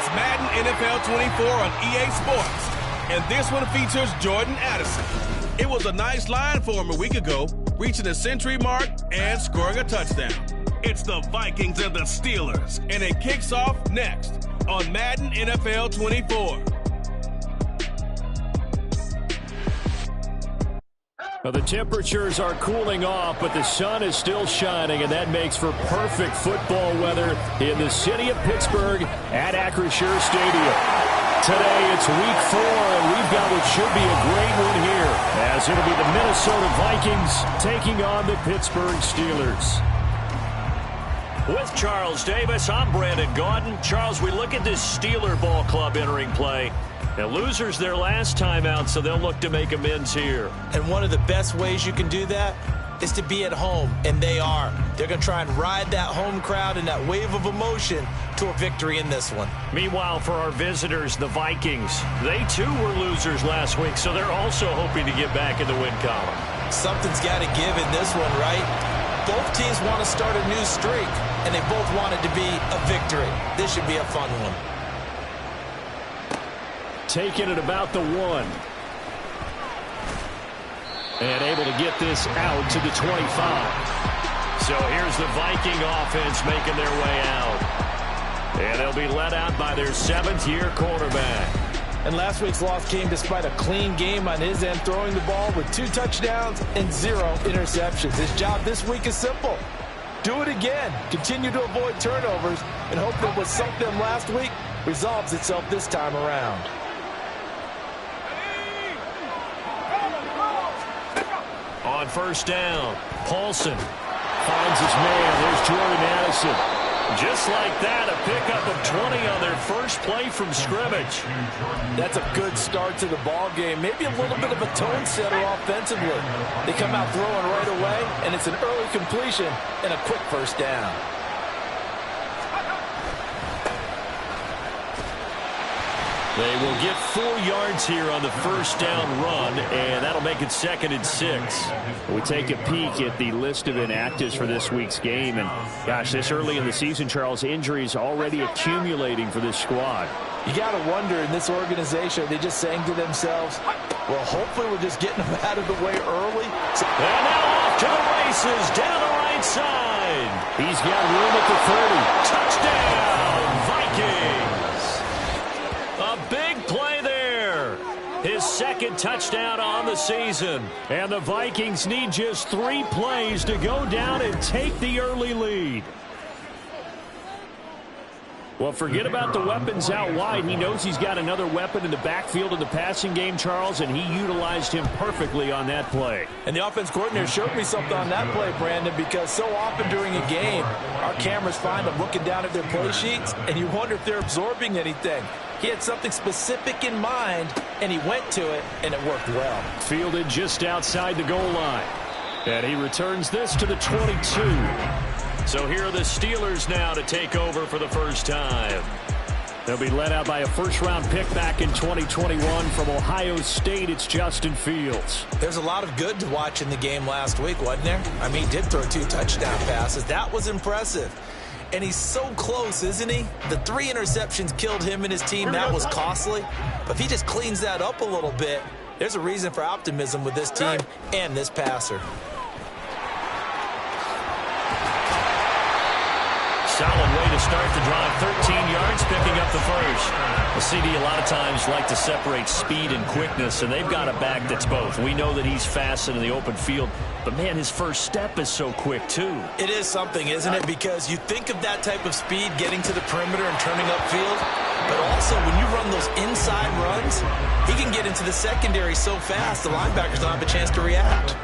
It's Madden NFL 24 on EA Sports, and this one features Jordan Addison. It was a nice line for him a week ago, reaching the century mark and scoring a touchdown. It's the Vikings and the Steelers, and it kicks off next on Madden NFL 24. Well, the temperatures are cooling off, but the sun is still shining, and that makes for perfect football weather in the city of Pittsburgh at Acrisure Stadium. Today, it's week 4, and we've got what should be a great one here, as it'll be the Minnesota Vikings taking on the Pittsburgh Steelers. With Charles Davis, I'm Brandon Gaudin. Charles, we look at this Steeler ball club entering play. Now, losers their last time out, so they'll look to make amends here. And one of the best ways you can do that is to be at home, and they are. They're going to try and ride that home crowd and that wave of emotion to a victory in this one. Meanwhile, for our visitors, the Vikings, they too were losers last week, so they're also hoping to get back in the win column. Something's got to give in this one, right? Both teams want to start a new streak, and they both want it to be a victory. This should be a fun one. Taking it about the 1. And able to get this out to the 25. So here's the Viking offense making their way out. And they'll be let out by their 7th-year quarterback. And last week's loss came despite a clean game on his end, throwing the ball with 2 touchdowns and 0 interceptions. His job this week is simple. Do it again. Continue to avoid turnovers and hope that what sunk them last week resolves itself this time around. On first down, Paulson finds his man. There's Jordan Addison. Just like that, a pickup of 20 on their first play from scrimmage. That's a good start to the ball game. Maybe a little bit of a tone setter offensively. They come out throwing right away, and it's an early completion and a quick first down. They will get 4 yards here on the first down run, and that'll make it 2nd and 6. We take a peek at the list of inactives for this week's game, and gosh, this early in the season, Charles, injuries already accumulating for this squad. You got to wonder in this organization, they just saying to themselves, well, hopefully we're just getting them out of the way early. And now off to the races, down the right side. He's got room at the 30. Touchdown, Vikings. A big play there. His 2nd touchdown on the season. And the Vikings need just 3 plays to go down and take the early lead. Well, forget about the weapons out wide. He knows he's got another weapon in the backfield in the passing game, Charles, and he utilized him perfectly on that play. And the offense coordinator showed me something on that play, Brandon, because so often during a game, our cameras find them looking down at their play sheets, and you wonder if they're absorbing anything. He had something specific in mind, and he went to it, and it worked well. Fielded just outside the goal line. And he returns this to the 22. So here are the Steelers now to take over for the first time. They'll be led out by a first-round pick back in 2021 from Ohio State. It's Justin Fields. There's a lot of good to watch in the game last week, wasn't there? I mean, he did throw 2 touchdown passes. That was impressive. And he's so close, isn't he? The 3 interceptions killed him and his team. That was costly. But if he just cleans that up a little bit, there's a reason for optimism with this team and this passer. Solid way to start the drive. 13 yards, picking up the first. The CD a lot of times like to separate speed and quickness, and they've got a back that's both. We know that he's fast in the open field, but, man, his first step is so quick, too. It is something, isn't it? Because you think of that type of speed getting to the perimeter and turning upfield, but also when you run those inside runs, he can get into the secondary so fast the linebackers don't have a chance to react.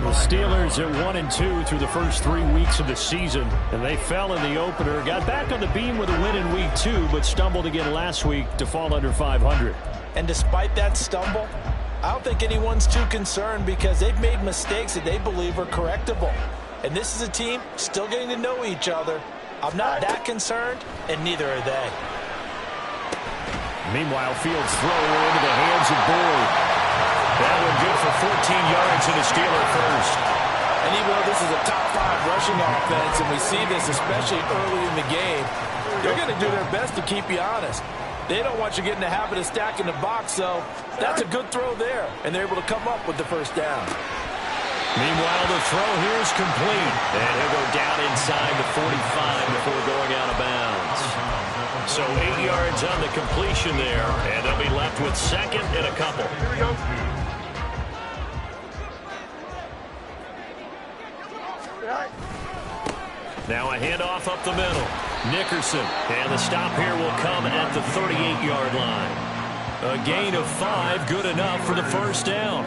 The Steelers at 1-2 through the first 3 weeks of the season, and they fell in the opener. Got back on the beam with a win in week 2, but stumbled again last week to fall under 500. And despite that stumble, I don't think anyone's too concerned because they've made mistakes that they believe are correctable. And this is a team still getting to know each other. I'm not that concerned, and neither are they. Meanwhile, Fields throw into the hands of Boyd. That one good for 14 yards and a Steeler first. And even though this is a top-5 rushing offense, and we see this especially early in the game, they're going to do their best to keep you honest. They don't want you getting the habit of stacking the box, so that's a good throw there, and they're able to come up with the first down. Meanwhile, the throw here is complete, and he'll go down inside the 45 before going out of bounds. So 8 yards on the completion there, and they'll be left with second and a couple. Here we go. Now a handoff up the middle. Nickerson, and the stop here will come at the 38-yard line. A gain of 5, good enough for the first down.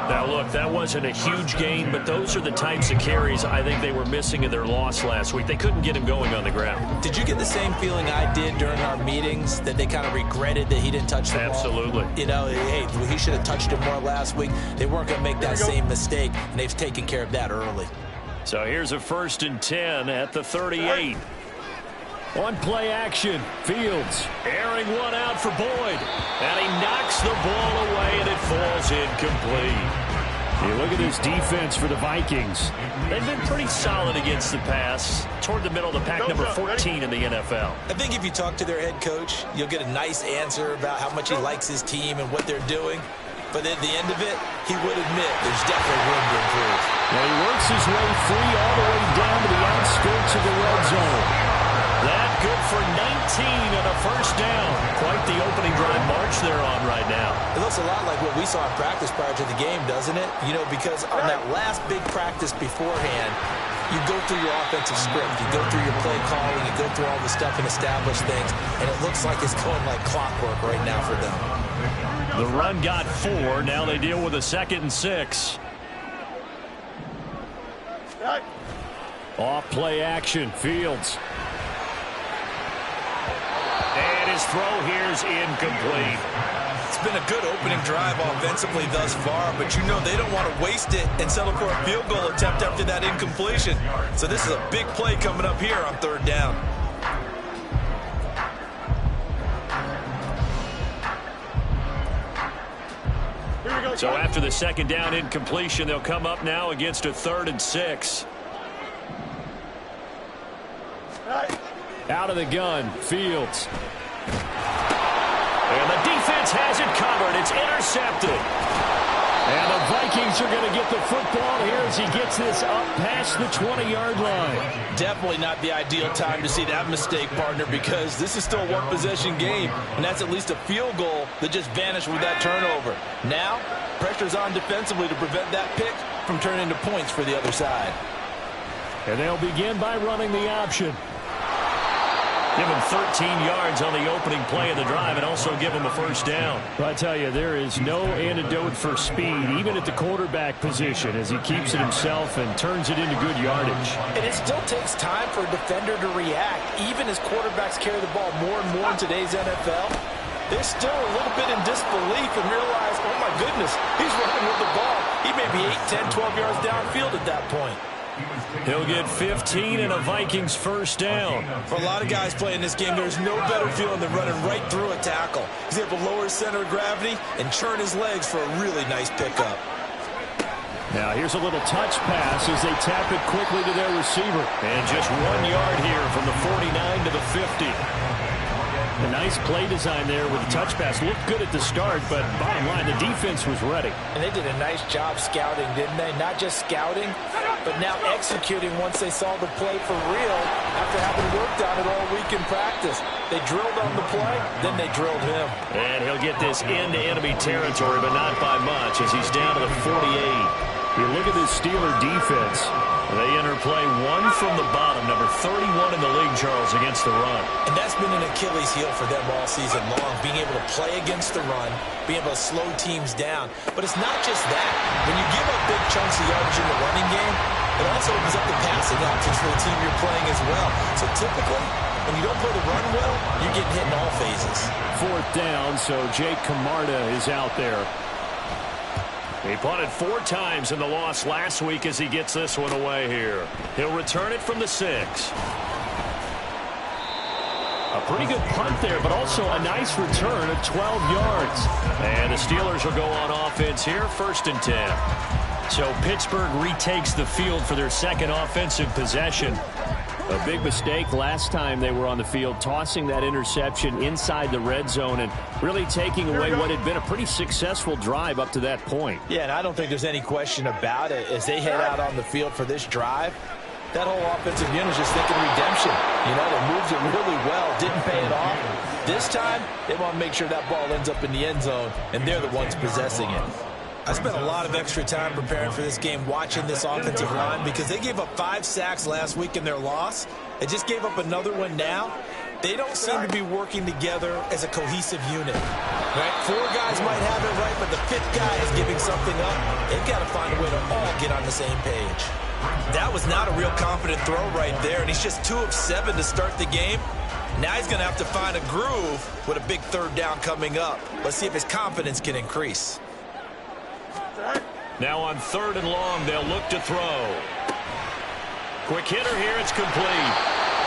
Now, look, that wasn't a huge gain, but those are the types of carries I think they were missing in their loss last week. They couldn't get him going on the ground. Did you get the same feeling I did during our meetings, that they kind of regretted that he didn't touch the ball? Absolutely. You know, hey, he should have touched it more last week. They weren't going to make that same mistake, and they've taken care of that early. So here's a 1st and 10 at the 38. On play action, Fields airing one out for Boyd. And he knocks the ball away, and it falls incomplete. You look at this defense for the Vikings. They've been pretty solid against the pass. Toward the middle of the pack, number 14 in the NFL. I think if you talk to their head coach, you'll get a nice answer about how much he likes his team and what they're doing. But at the end of it, he would admit there's definitely room to improve. Now he works his way free all the way down to the outskirts of the red zone. That good for 19 and a first down. Quite the opening drive march they're on right now. It looks a lot like what we saw in practice prior to the game, doesn't it? You know, because on that last big practice beforehand, you go through your offensive script, you go through your play calling, you go through all the stuff and establish things, and it looks like it's going like clockwork right now for them. The run got 4. Now they deal with a 2nd and 6. Off play action, Fields. And his throw here's incomplete. It's been a good opening drive offensively thus far, but you know they don't want to waste it and settle for a field goal attempt after that incompletion. So this is a big play coming up here on 3rd down. So after the 2nd down incompletion, they'll come up now against a 3rd and 6. Out of the gun, Fields. And the defense has it covered. It's intercepted. And the Vikings are going to get the football here as he gets this up past the 20-yard line. Definitely not the ideal time to see that mistake, partner, because this is still a one-possession game, and that's at least a field goal that just vanished with that turnover. Now, pressure's on defensively to prevent that pick from turning into points for the other side. And they'll begin by running the option. Give him 13 yards on the opening play of the drive and also give him a first down. But I tell you, there is no antidote for speed, even at the quarterback position, as he keeps it himself and turns it into good yardage. And it still takes time for a defender to react, even as quarterbacks carry the ball more and more in today's NFL. They're still a little bit in disbelief and realize, oh my goodness, he's running with the ball. He may be 8, 10, 12 yards downfield at that point. He'll get 15 and a Vikings first down. For a lot of guys playing this game, there's no better feeling than running right through a tackle. He's able to lower his center of gravity and churn his legs for a really nice pickup. Now here's a little touch pass as they tap it quickly to their receiver. And just 1 yard here from the 49 to the 50. A nice play design there with the touch pass. Looked good at the start, but bottom line, the defense was ready. And they did a nice job scouting, didn't they? Not just scouting, but now executing once they saw the play for real after having worked on it all week in practice. They drilled on the play, then they drilled him. And he'll get this into enemy territory, but not by much as he's down to the 48. You look at this Steeler defense. They enter play 1 from the bottom, number 31 in the league, Charles, against the run. And that's been an Achilles heel for them all season long, being able to play against the run, being able to slow teams down. But it's not just that. When you give up big chunks of yardage in the running game, it also opens up the passing options for the team you're playing as well. So typically, when you don't play the run well, you're getting hit in all phases. 4th down, so Jake Camarda is out there. He punted 4 times in the loss last week as he gets this one away here. He'll return it from the 6. A pretty good punt there, but also a nice return of 12 yards. And the Steelers will go on offense here, 1st and 10. So Pittsburgh retakes the field for their second offensive possession. A big mistake last time they were on the field, tossing that interception inside the red zone and really taking away what had been a pretty successful drive up to that point. Yeah, and I don't think there's any question about it. As they head out on the field for this drive, that whole offensive unit is just thinking redemption. You know, they moved it really well, didn't pay it off. This time, they want to make sure that ball ends up in the end zone, and they're the ones possessing it. I spent a lot of extra time preparing for this game watching this offensive line because they gave up 5 sacks last week in their loss. They just gave up another one now. They don't seem to be working together as a cohesive unit. Right? 4 guys might have it right, but the 5th guy is giving something up. They've got to find a way to all get on the same page. That was not a real confident throw right there, and he's just 2 of 7 to start the game. Now he's going to have to find a groove with a big 3rd down coming up. Let's see if his confidence can increase. Now on 3rd and long, they'll look to throw. Quick hitter here, it's complete.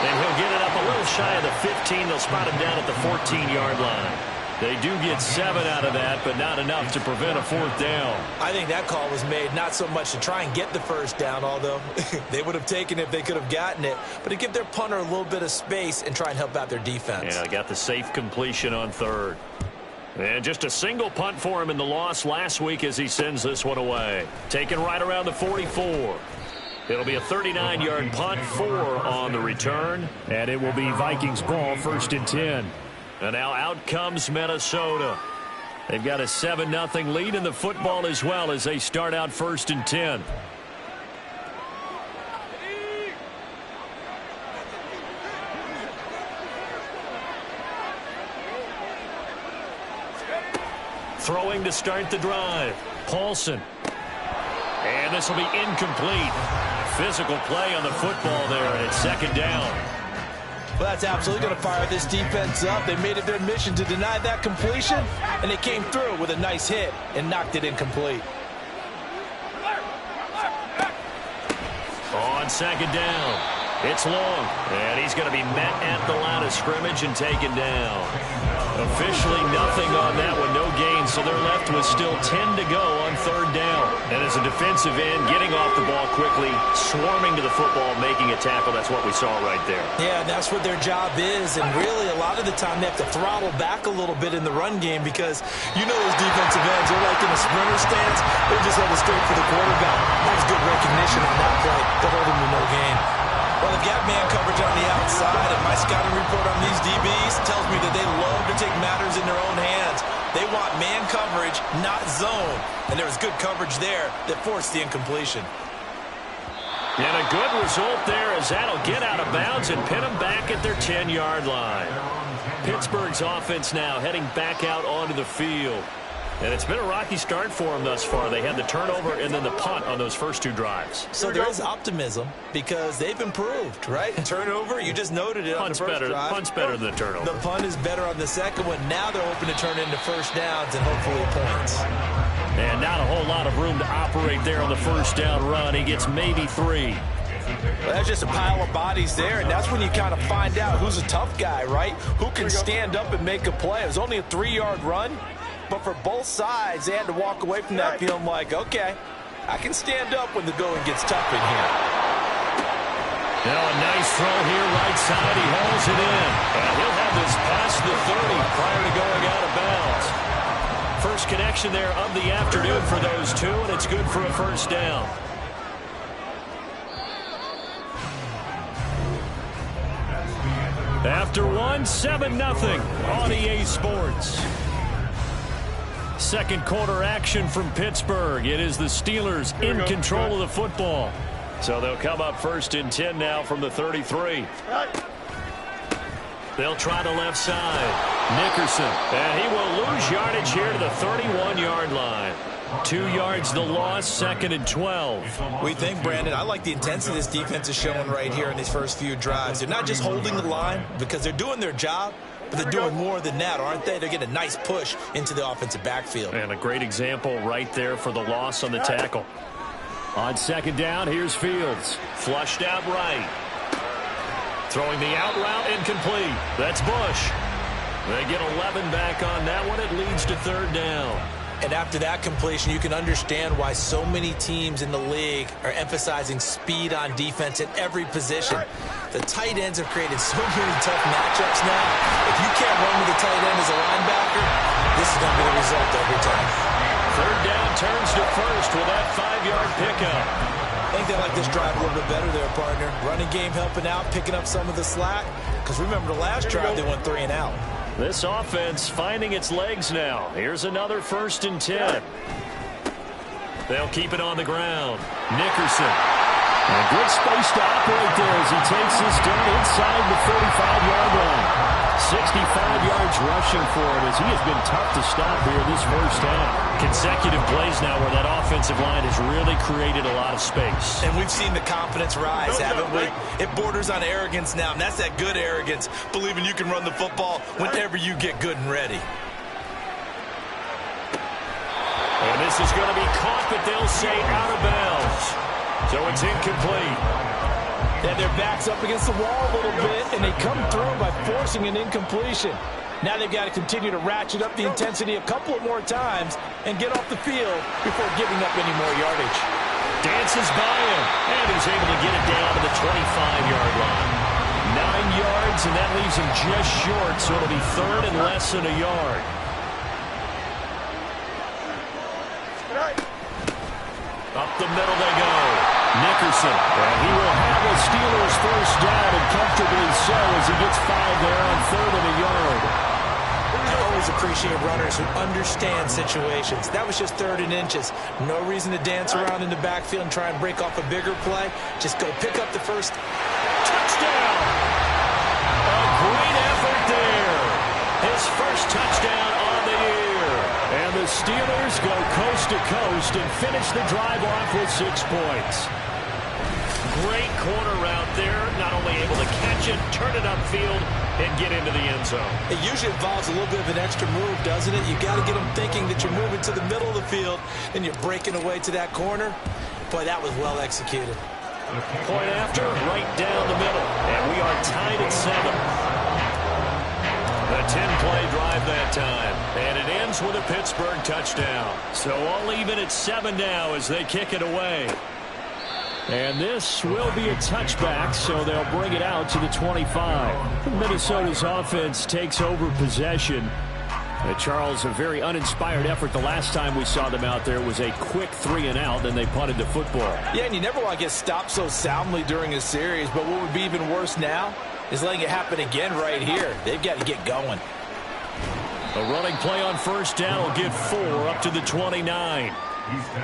And he'll get it up a little shy of the 15. They'll spot him down at the 14-yard line. They do get 7 out of that, but not enough to prevent a 4th down. I think that call was made not so much to try and get the 1st down, although they would have taken it if they could have gotten it, but to give their punter a little bit of space and try and help out their defense. Yeah, they got the safe completion on 3rd. And just a single punt for him in the loss last week as he sends this one away. Taken right around the 44. It'll be a 39-yard punt, 4 on the return. And it will be Vikings ball, 1st and 10. And now out comes Minnesota. They've got a 7-0 lead in the football as well as they start out 1st and 10. Throwing to start the drive. Paulson. And this will be incomplete. Physical play on the football there, and it's 2nd down. Well, that's absolutely going to fire this defense up. They made it their mission to deny that completion, and they came through with a nice hit and knocked it incomplete. On 2nd down, it's long, and he's going to be met at the line of scrimmage and taken down. Officially nothing on that one, no gain, so they're left with still 10 to go on 3rd down. And as a defensive end, getting off the ball quickly, swarming to the football, making a tackle, that's what we saw right there. Yeah, that's what their job is, and really a lot of the time they have to throttle back a little bit in the run game because you know those defensive ends, they're like in a sprinter stance, they're just headed straight for the quarterback. That's good recognition on that play. They're holding to no gain. Well, they've got man coverage on the outside, and my scouting report on these DBs tells me that they love to take matters in their own hands. They want man coverage, not zone. And there was good coverage there that forced the incompletion. And a good result there as that'll get out of bounds and pin them back at their 10-yard line. Pittsburgh's offense now heading back out onto the field. And it's been a rocky start for them thus far. They had the turnover and then the punt on those first 2 drives. So there is optimism because they've improved, right? Turnover, you just noted it on the first drive. Punt's better than the turnover. The punt is better on the second one. Now they're hoping to turn into 1st downs and hopefully points. And not a whole lot of room to operate there on the 1st down run. He gets maybe 3. Well, that's just a pile of bodies there, and that's when you kind of find out who's a tough guy, right? Who can stand up and make a play. It was only a 3-yard run. But for both sides, they had to walk away from that feeling like, okay, I can stand up when the going gets tough in here. Now a nice throw here, right side. He hauls it in. And he'll have this past the 30 prior to going out of bounds. First connection there of the afternoon for those 2, and it's good for a 1st down. After 7-0 on EA Sports. Second quarter action from Pittsburgh. It is the Steelers in control of the football. So they'll come up 1st and 10 now from the 33. They'll try the left side. Nickerson. And he will lose yardage here to the 31-yard line. 2 yards the loss, 2nd and 12. We think, Brandon, I like the intensity this defense is showing right here in these first few drives. They're not just holding the line because they're doing their job, but they're doing more than that, aren't they? They're getting a nice push into the offensive backfield. And a great example right there for the loss on the tackle. On 2nd down, here's Fields. Flushed out right. Throwing the out route incomplete. That's Bush. They get 11 back on that one. It leads to 3rd down. And after that completion, you can understand why so many teams in the league are emphasizing speed on defense at every position. The tight ends have created so many tough matchups now. If you can't run with the tight end as a linebacker, this is going to be the result every time. Third down turns to first with that 5-yard pickup. I think they like this drive a little bit better there, partner. Running game helping out, picking up some of the slack. Because remember the last drive, they went 3 and out. This offense finding its legs now. Here's another 1st and 10. They'll keep it on the ground. Nickerson. And a good space to operate there as he takes this down inside the 45-yard line. 65 yards rushing for him as he has been tough to stop here this first half. Consecutive plays now where that offensive line has really created a lot of space. And we've seen the confidence rise, haven't we? It borders on arrogance now, and that's that good arrogance, believing you can run the football whenever you get good and ready. And this is going to be caught, but they'll say out of bounds. So it's incomplete. And their back's up against the wall a little bit, and they come through by forcing an incompletion. Now they've got to continue to ratchet up the intensity a couple of more times and get off the field before giving up any more yardage. Dances by him, and he's able to get it down to the 25-yard line. 9 yards, and that leaves him just short, so it'll be 3rd and less than a yard. Up the middle they go. Nickerson, and he will have a Steelers first down, and comfortably so as he gets 5 there on 3rd and a yard. I always appreciate runners who understand situations. That was just 3rd and inches. No reason to dance around in the backfield and try and break off a bigger play. Just go pick up the first. Touchdown! A great effort there. His first touchdown on the year. And the Steelers go coast to coast and finish the drive off with 6 points. Great corner route there. Not only able to catch it, turn it upfield, and get into the end zone. It usually involves a little bit of an extra move, doesn't it? You got to get them thinking that you're moving to the middle of the field and you're breaking away to that corner. Boy, that was well executed. Point after, right down the middle. And we are tied at 7. A 10-play drive that time. And it ends with a Pittsburgh touchdown. So all even at 7 now as they kick it away. And this will be a touchback, so they'll bring it out to the 25. Minnesota's offense takes over possession. Charles, a very uninspired effort. The last time we saw them out there was a quick 3 and out, then they punted the football. Yeah, and you never want to get stopped so soundly during a series, but what would be even worse now is letting it happen again right here. They've got to get going. A running play on first down will get 4 up to the 29.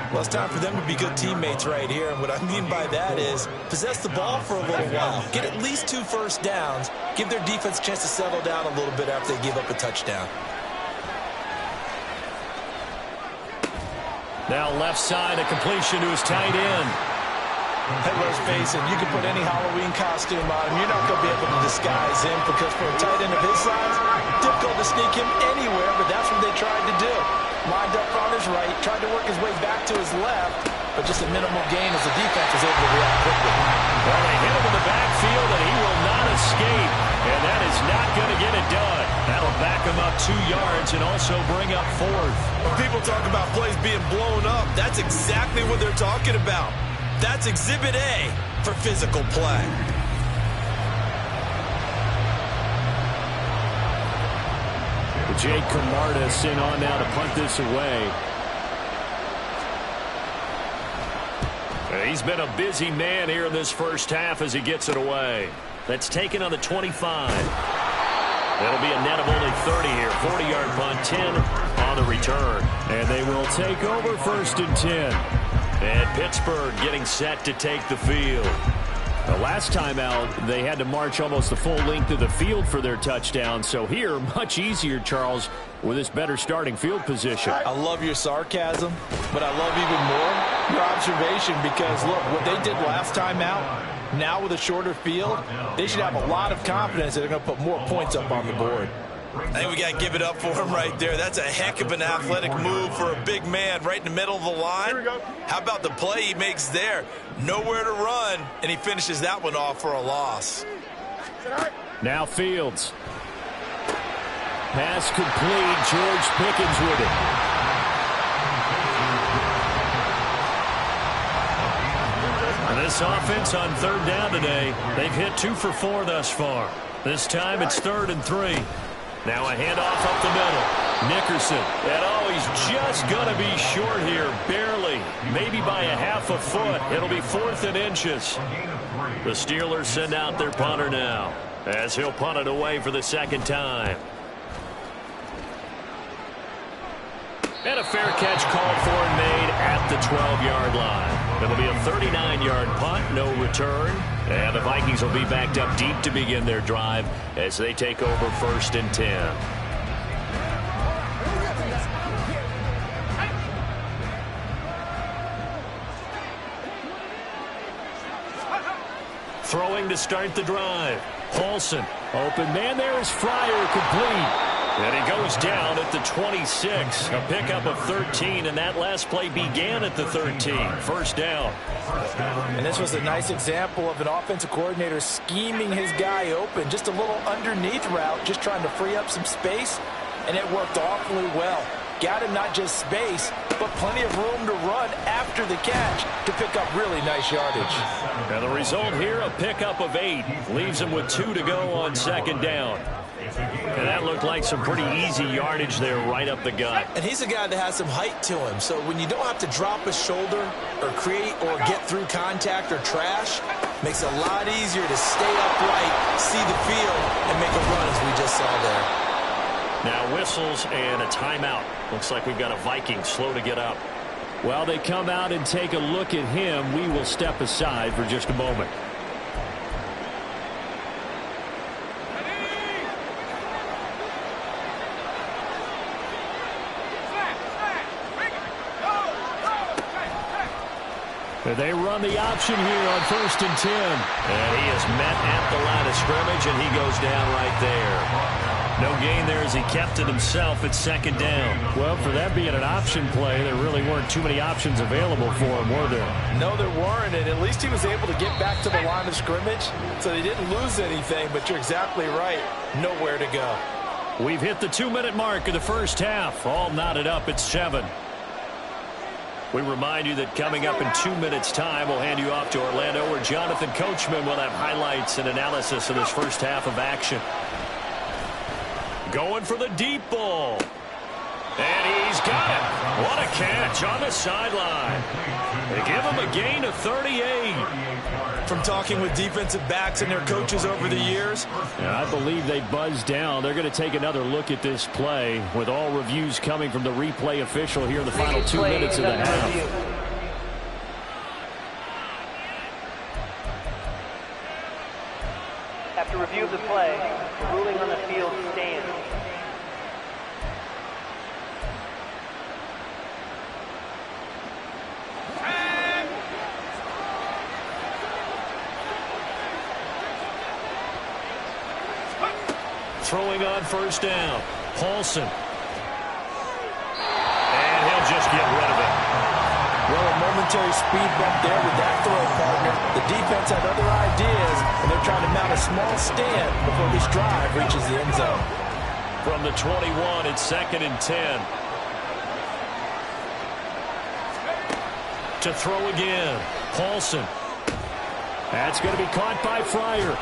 Well, it's time for them to be good teammates right here. And what I mean by that is possess the ball for a little while. Get at least 2 first downs. Give their defense a chance to settle down a little bit after they give up a touchdown. Now left side, a completion to his tight end. Hey, let's face it, you can put any Halloween costume on him. You're not going to be able to disguise him because for a tight end of his size, difficult to sneak him anywhere, but that's what they tried to do. Lined up on his right, tried to work his way back to his left, but just a minimal gain as the defense was able to react quickly. Well, they hit him in the backfield, and he will not escape, and that is not going to get it done. That'll back him up 2 yards and also bring up 4th. When people talk about plays being blown up, that's exactly what they're talking about. That's Exhibit A for physical play. Jake Camarda sent on now to punt this away. He's been a busy man here in this first half as he gets it away. That's taken on the 25. That'll be a net of only 30 here. 40-yard punt, 10 on the return. And they will take over 1st and 10. And Pittsburgh getting set to take the field. The last time out, they had to march almost the full length of the field for their touchdown. So here, much easier, Charles, with this better starting field position. I love your sarcasm, but I love even more your observation because, look, what they did last time out, now with a shorter field, they should have a lot of confidence that they're going to put more points up on the board. I think we got to give it up for him right there. That's a heck of an athletic move for a big man right in the middle of the line. How about the play he makes there? Nowhere to run, and he finishes that one off for a loss. Now Fields. Pass complete. George Pickens with it. And this offense on third down today, they've hit 2 for 4 thus far. This time it's 3rd and 3. Now a handoff up the middle. Nickerson. And he's just going to be short here, barely. Maybe by a half a foot. It'll be 4th and inches. The Steelers send out their punter now, as he'll punt it away for the second time. And a fair catch called for and made at the 12-yard line. It'll be a 39-yard punt, no return. And the Vikings will be backed up deep to begin their drive as they take over 1st and 10. Throwing to start the drive. Paulson. Open man there is Fryer, complete. And he goes down at the 26. A pickup of 13, and that last play began at the 13. 1st down. And this was a nice example of an offensive coordinator scheming his guy open. Just a little underneath route, just trying to free up some space, and it worked awfully well. Got him not just space, but plenty of room to run after the catch to pick up really nice yardage. And the result here, a pickup of 8. Leaves him with 2 to go on 2nd down. And that looked like some pretty easy yardage there right up the gut. And he's a guy that has some height to him, so when you don't have to drop a shoulder or create or get through contact or trash, makes it a lot easier to stay upright, see the field, and make a run as we just saw there. Now whistles and a timeout. Looks like we've got a Viking slow to get up. While they come out and take a look at him, we will step aside for just a moment. They run the option here on 1st and 10. And he is met at the line of scrimmage, and he goes down right there. No gain there as he kept it himself at 2nd down. Well, for that being an option play, there really weren't too many options available for him, were there? No, there weren't, and at least he was able to get back to the line of scrimmage, so they didn't lose anything, but you're exactly right. Nowhere to go. We've hit the 2-minute mark of the first half. All knotted up at 7. We remind you that coming up in 2 minutes' time, we'll hand you off to Orlando, where Jonathan Coachman will have highlights and analysis of this first half of action. Going for the deep ball. And he's got it. What a catch on the sideline. They give him a gain of 38. From talking with defensive backs and their coaches over the years, I believe they buzzed down. They're going to take another look at this play, with all reviews coming from the replay official here in the final 2 minutes of the half. After review of the play, the ruling on the field stands. Throwing on 1st down. Paulson. And he'll just get rid of it. Well, a momentary speed bump there with that throw, partner. The defense had other ideas, and they're trying to mount a small stand before this drive reaches the end zone. From the 21, it's 2nd and 10. To throw again. Paulson. That's going to be caught by Fryer.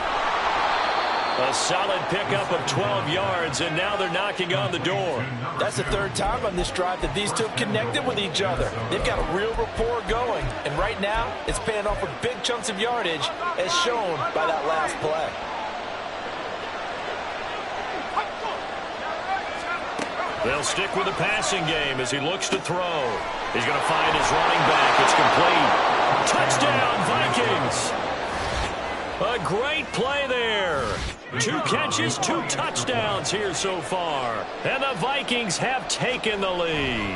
A solid pickup of 12 yards, and now they're knocking on the door. That's the 3rd time on this drive that these two have connected with each other. They've got a real rapport going, and right now it's paying off with big chunks of yardage, as shown by that last play. They'll stick with the passing game as he looks to throw. He's going to find his running back. It's complete. Touchdown, Vikings! A great play there. 2 catches, 2 touchdowns here so far. And the Vikings have taken the lead.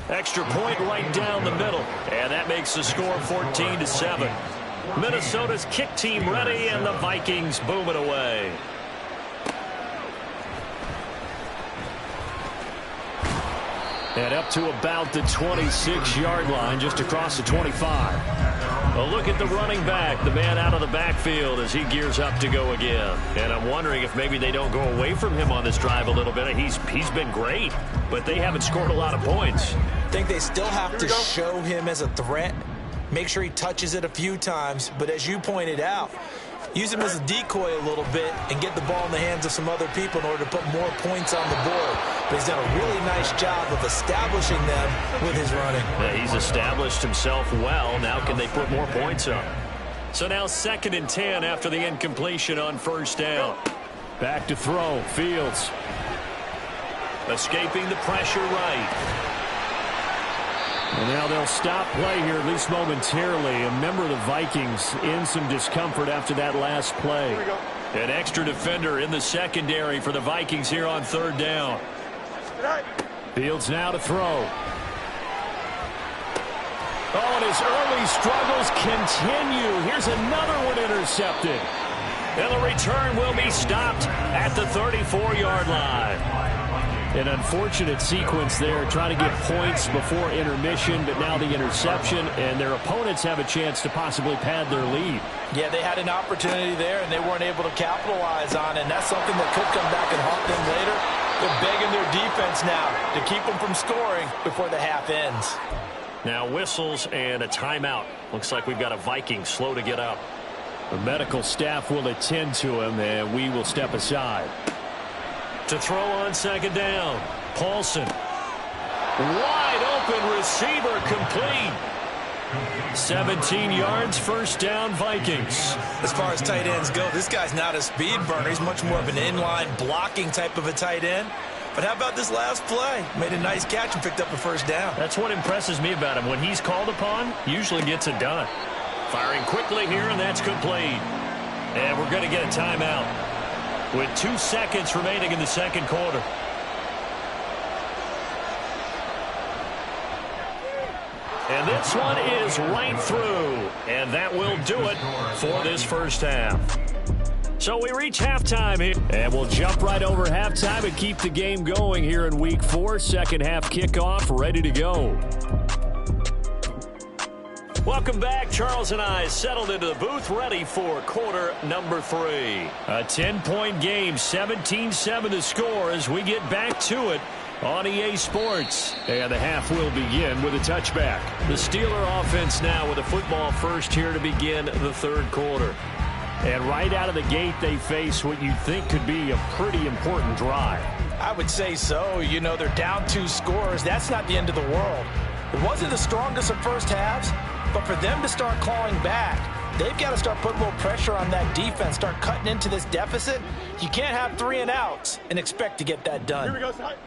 Extra point right down the middle. And that makes the score 14-7. Minnesota's kick team ready, and the Vikings boom it away. And up to about the 26-yard line, just across the 25. A look at the running back, the man out of the backfield as he gears up to go again. And I'm wondering if maybe they don't go away from him on this drive a little bit. He's been great, but they haven't scored a lot of points. I think they still have to show him as a threat Make sure he touches it a few times, but as you pointed out, use him as a decoy a little bit and get the ball in the hands of some other people in order to put more points on the board. But he's done a really nice job of establishing them with his running. Yeah, he's established himself well. Now can they put more points up? So now 2nd and 10 after the incompletion on 1st down. Back to throw. Fields. Escaping the pressure right. And now they'll stop play here, at least momentarily. A member of the Vikings in some discomfort after that last play. An extra defender in the secondary for the Vikings here on 3rd down. Fields now to throw. Oh, and his early struggles continue. Here's another one intercepted. And the return will be stopped at the 34-yard line. An unfortunate sequence there, trying to get points before intermission, but now the interception, and their opponents have a chance to possibly pad their lead. Yeah, they had an opportunity there, and they weren't able to capitalize on it, and that's something that could come back and haunt them later. They're begging their defense now to keep them from scoring before the half ends. Now whistles and a timeout. Looks like we've got a Viking slow to get up. The medical staff will attend to him, and we will step aside. To throw on 2nd down. Paulson. Wide open receiver complete. 17 yards, 1st down Vikings. As far as tight ends go, this guy's not a speed burner. He's much more of an inline blocking type of a tight end. But how about this last play? Made a nice catch and picked up a 1st down. That's what impresses me about him. When he's called upon, usually gets it done. Firing quickly here, and that's complete. And we're going to get a timeout with 2 seconds remaining in the 2nd quarter. And this one is right through. And that will do it for this 1st half. So we reach halftime here. And we'll jump right over halftime and keep the game going here in Week 4. 2nd half kickoff, ready to go. Welcome back. Charles and I settled into the booth, ready for quarter number 3. A 10-point game, 17-7 the score as we get back to it on EA Sports. And the half will begin with a touchback. The Steeler offense now with a football first here to begin the 3rd quarter. And right out of the gate, they face what you think could be a pretty important drive. I would say so. You know, they're down 2 scores. That's not the end of the world. It wasn't the strongest of first halves, but for them to start clawing back, they've got to start putting a little pressure on that defense, start cutting into this deficit. You can't have 3 and outs and expect to get that done. Here we go, side.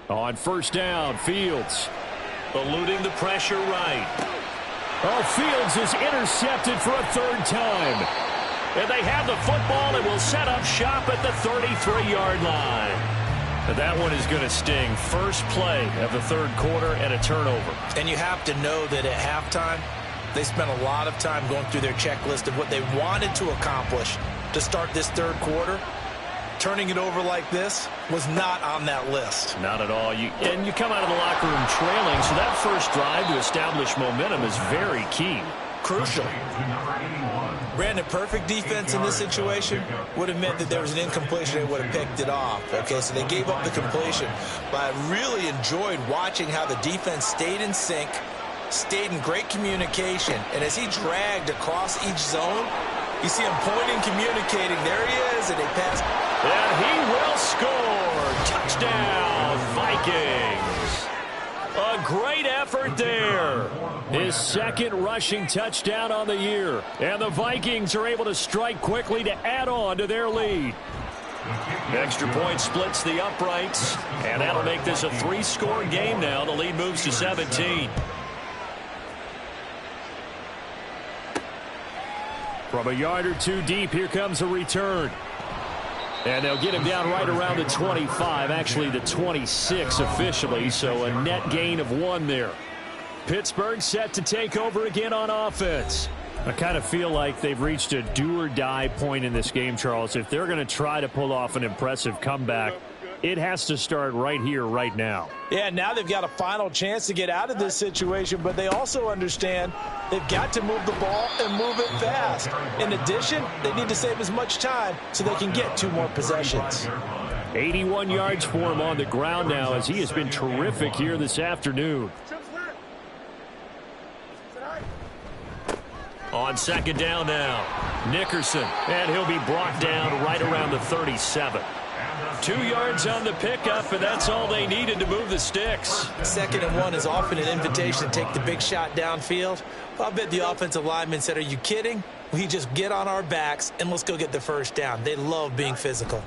On 1st down, Fields. Eluding the pressure right. Oh, Fields is intercepted for a 3rd time. And they have the football and will set up shop at the 33-yard line. That one is going to sting. First play of the 3rd quarter and a turnover. And you have to know that at halftime, they spent a lot of time going through their checklist of what they wanted to accomplish to start this 3rd quarter. Turning it over like this was not on that list. Not at all. And you come out of the locker room trailing, so that first drive to establish momentum is very key. Crucial. Brandon, perfect defense in this situation would have meant that there was an incompletion and would have picked it off. Okay, so they gave up the completion. But I really enjoyed watching how the defense stayed in sync, stayed in great communication, and as he dragged across each zone, you see him pointing, communicating. There he is, and they passed. And he will score. Touchdown, Vikings. A great effort there. His 2nd rushing touchdown on the year. And the Vikings are able to strike quickly to add on to their lead. Extra point splits the uprights. And that'll make this a 3-score game now. The lead moves to 17. From a yard or 2 deep, here comes a return. And they'll get him down right around the 25, actually the 26 officially, so a net gain of 1 there. Pittsburgh set to take over again on offense. I kind of feel like they've reached a do-or-die point in this game, Charles. If they're going to try to pull off an impressive comeback, it has to start right here, right now. Yeah, now they've got a final chance to get out of this situation, but they also understand they've got to move the ball and move it fast. In addition, they need to save as much time so they can get 2 more possessions. 81 yards for him on the ground now, as he has been terrific here this afternoon. On second down now, Nickerson, and he'll be brought down right around the 37. 2 yards on the pickup, and that's all they needed to move the sticks. 2nd and 1 is often an invitation to take the big shot downfield. Well, I bet the offensive lineman said, are you kidding? We just get on our backs, and let's go get the first down. They love being physical.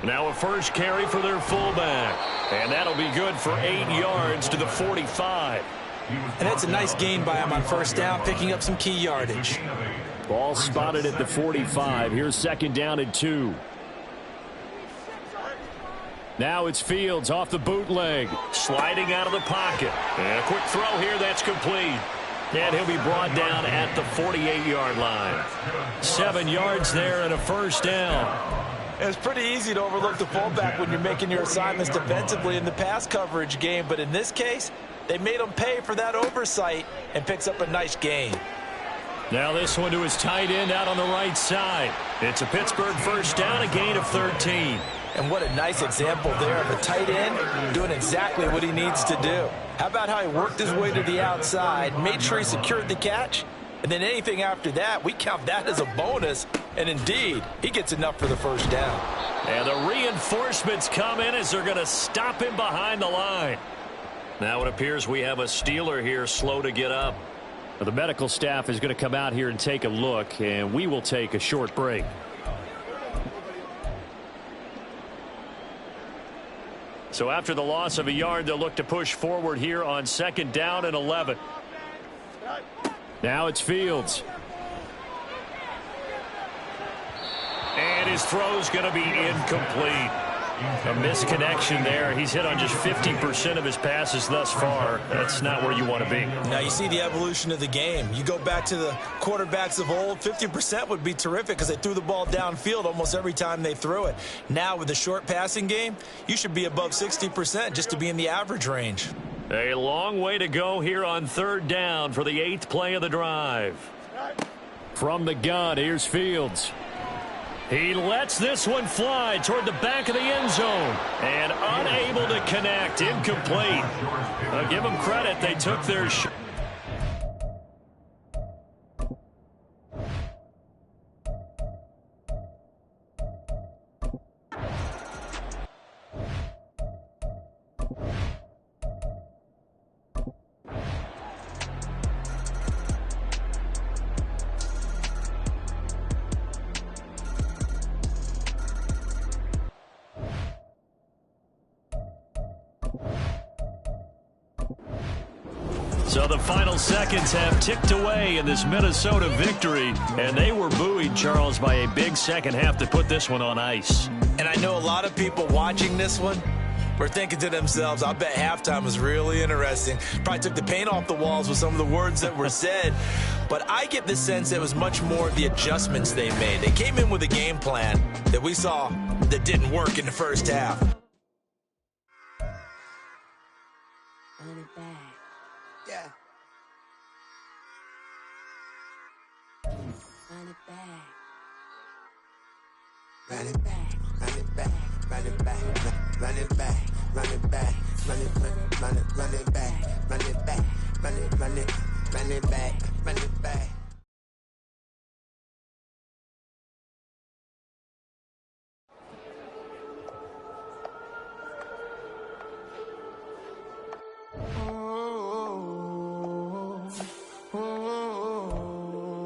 Now a first carry for their fullback, and that'll be good for 8 yards to the 45. And that's a nice gain by him on first down, picking up some key yardage. Ball spotted at the 45. Here's 2nd down and 2. Now it's Fields off the bootleg. Sliding out of the pocket. And a quick throw here that's complete. And he'll be brought down at the 48-yard line. 7 yards there and a first down. It's pretty easy to overlook the fullback when you're making your assignments defensively in the pass coverage game. But in this case, they made him pay for that oversight and picks up a nice gain. Now this one to his tight end out on the right side. It's a Pittsburgh first down, a gain of 13. And what a nice example there of a tight end doing exactly what he needs to do. How about how he worked his way to the outside, made sure he secured the catch, and then anything after that, we count that as a bonus. And indeed, he gets enough for the first down. And the reinforcements come in as they're going to stop him behind the line. Now it appears we have a Steeler here slow to get up. The medical staff is going to come out here and take a look, and we will take a short break. So after the loss of a yard, they'll look to push forward here on 2nd down and 11. Now it's Fields. And his throw's going to be incomplete. A misconnection there. He's hit on just 50% of his passes thus far. That's not where you want to be. Now you see the evolution of the game. You go back to the quarterbacks of old, 50% would be terrific because they threw the ball downfield almost every time they threw it. Now with the short passing game, you should be above 60% just to be in the average range. A long way to go here on 3rd down for the 8th play of the drive. From the gun, here's Fields. He lets this one fly toward the back of the end zone and unable to connect. Incomplete. I'll give them credit. They took their shot. So the final seconds have ticked away in this Minnesota victory, and they were buoyed, Charles, by a big second half to put this one on ice. And I know a lot of people watching this one were thinking to themselves, I bet halftime was really interesting. Probably took the paint off the walls with some of the words that were said. But I get the sense it was much more of the adjustments they made. They came in with a game plan that we saw that didn't work in the first half. Yeah. Run it back. Run it back. Run it back. Run it back. Run it back. Run it back. Run it back. Run it back. Run it back. Run it back. Run it back.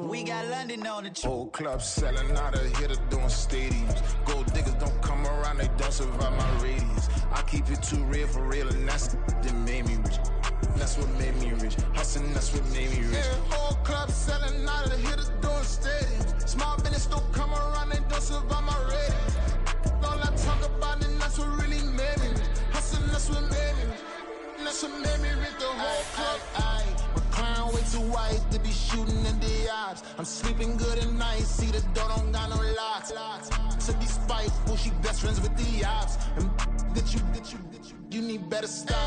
We got London on the Old clubs selling out of here to doing stadiums. Gold diggers don't come around, they don't survive my radius. I keep it too real for real, and that's that made me rich. That's what made me rich. Hustling, that's what made me rich. Yeah, old clubs selling out of here to doing stadiums. Small business don't come around, they don't survive my radius. All I talk about it, that's what really made me rich. Hustling, that's what made me rich. That's what made me rich. The whole club. Clown way too white to be shooting in the eyes. I'm sleeping good at night, see the door don't got no locks. To be spiteful, she best friends with the ops. And you need better stop.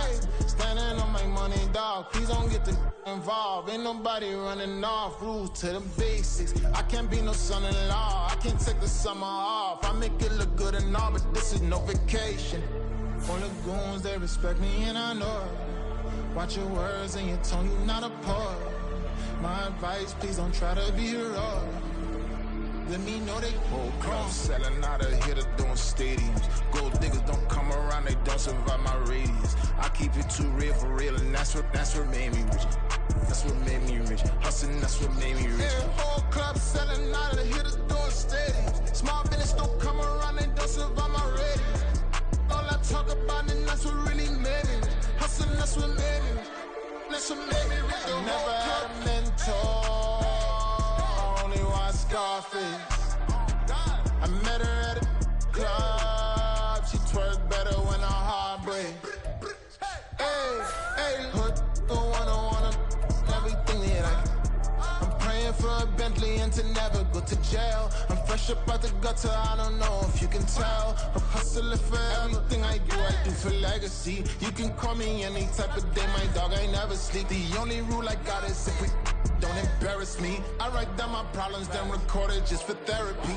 Standing on my money, dog. talk, please don't get the involved. Ain't nobody running off, rules to the basics. I can't be no son-in-law, I can't take the summer off. I make it look good and all, but this is no vacation. For the goons, they respect me and I know it. Watch your words and your tone, you not a poet. My advice, please don't try to be heroic. Let me know they whole club selling out of here to doing stadiums. Gold diggers don't come around, they don't survive my radius. I keep it too real for real, and that's what made me rich. That's what made me rich. Hustling, that's what made me rich. Yeah, whole club selling out of here to doing stadiums. Small business don't come around, they don't survive my radius. All I talk about, and that's what really made me rich. Hustling, that's what made me rich. That's what made me rich. I never had a mentor. Scarface. I met her at a club. She twerk better when her heart breaks. Hey, hood, wanna everything that I'm praying for a Bentley and to never go to jail. I'm fresh up out the gutter, I don't know if you can tell. I'm hustling for everything I do for legacy. You can call me any type of day, my dog, I never sleep. The only rule I got is if we don't embarrass me. I write down my problems, then record it just for therapy,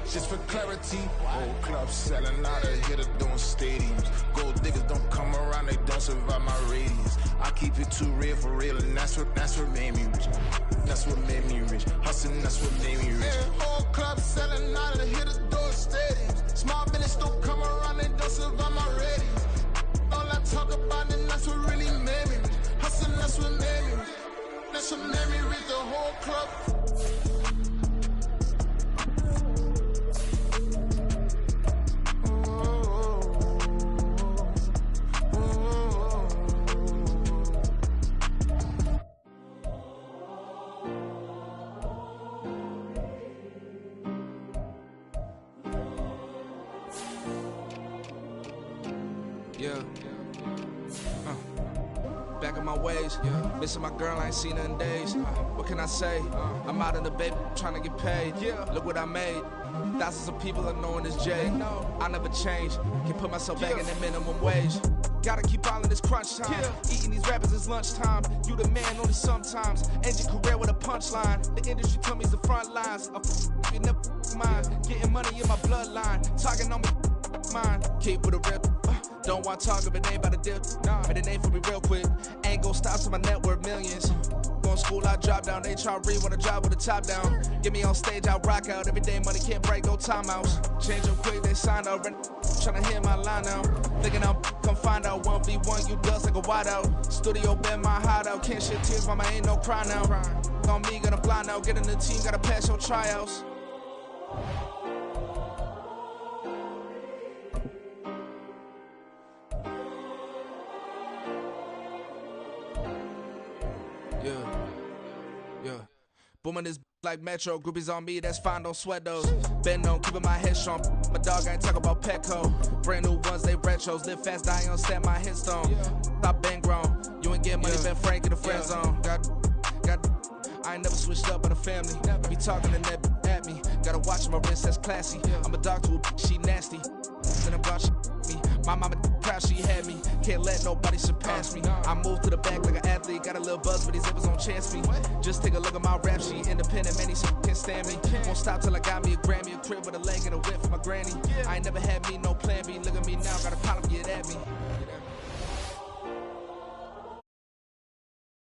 just for clarity. Whole club selling out of here to doing stadiums. Gold diggers don't come around, they don't survive my radius. I keep it too real for real, and that's what made me rich. That's what made me rich. Hustling, that's what made me rich. Yeah, whole club selling out of here to doing stadiums. Small business don't come around, they don't survive my radius. All I talk about, and that's what really made me rich. Hustling, that's what made me rich. That's what made me read the whole club. Yeah. Back in my ways, missing my girl, I ain't seen her in days. What can I say? I'm out in the baby, trying to get paid. Look what I made. Thousands of people are knowing this Jay. I never change. Can put myself back in the minimum wage. Gotta keep all in this crunch time. Eating these rappers is lunchtime. You the man only sometimes. End your career with a punchline. The industry told me it's the front lines. You never mind. Getting money in my bloodline. Talking on me, mine. Keep with a rip. Don't want to talk if it ain't about a dip. But it ain't for me real quick. Ain't gon' stop till my net worth millions. Going to school, I drop down. They try to read when I drop with the top down. Get me on stage, I rock out. Every day money can't break, no timeouts. Change them quick, they sign up. Tryna hear my line now. Thinking I'm come find out 1v1, you dust like a wideout. Studio been my hideout. Can't shed tears, mama, ain't no cry now. On me, gonna blind out. Get in the team, gotta pass your tryouts. Yeah. Booming this like Metro, groupies on me, that's fine, don't sweat those. Been on, keeping my head strong. My dog ain't talk about Petco. Brand new ones, they retros. Live fast, die on set, my headstone. Stop been grown. You ain't get money, been Frank in the friend zone. Got. I ain't never switched up on the family. Be talking to that at me. Gotta watch my wrist, that's classy. I'm a dog to a she nasty. Then I'm gone, she me. My mama proud she had me. Can't let nobody surpass me. I moved to the back like an athlete. Got a little buzz, but these zippers don't chance me. Just take a look at my rap sheet. Independent, man, these can't stand me. Won't stop till I got me a Grammy, a crib with a leg and a whip for my granny. I ain't never had me no plan B. Look at me now, got a problem, get at me.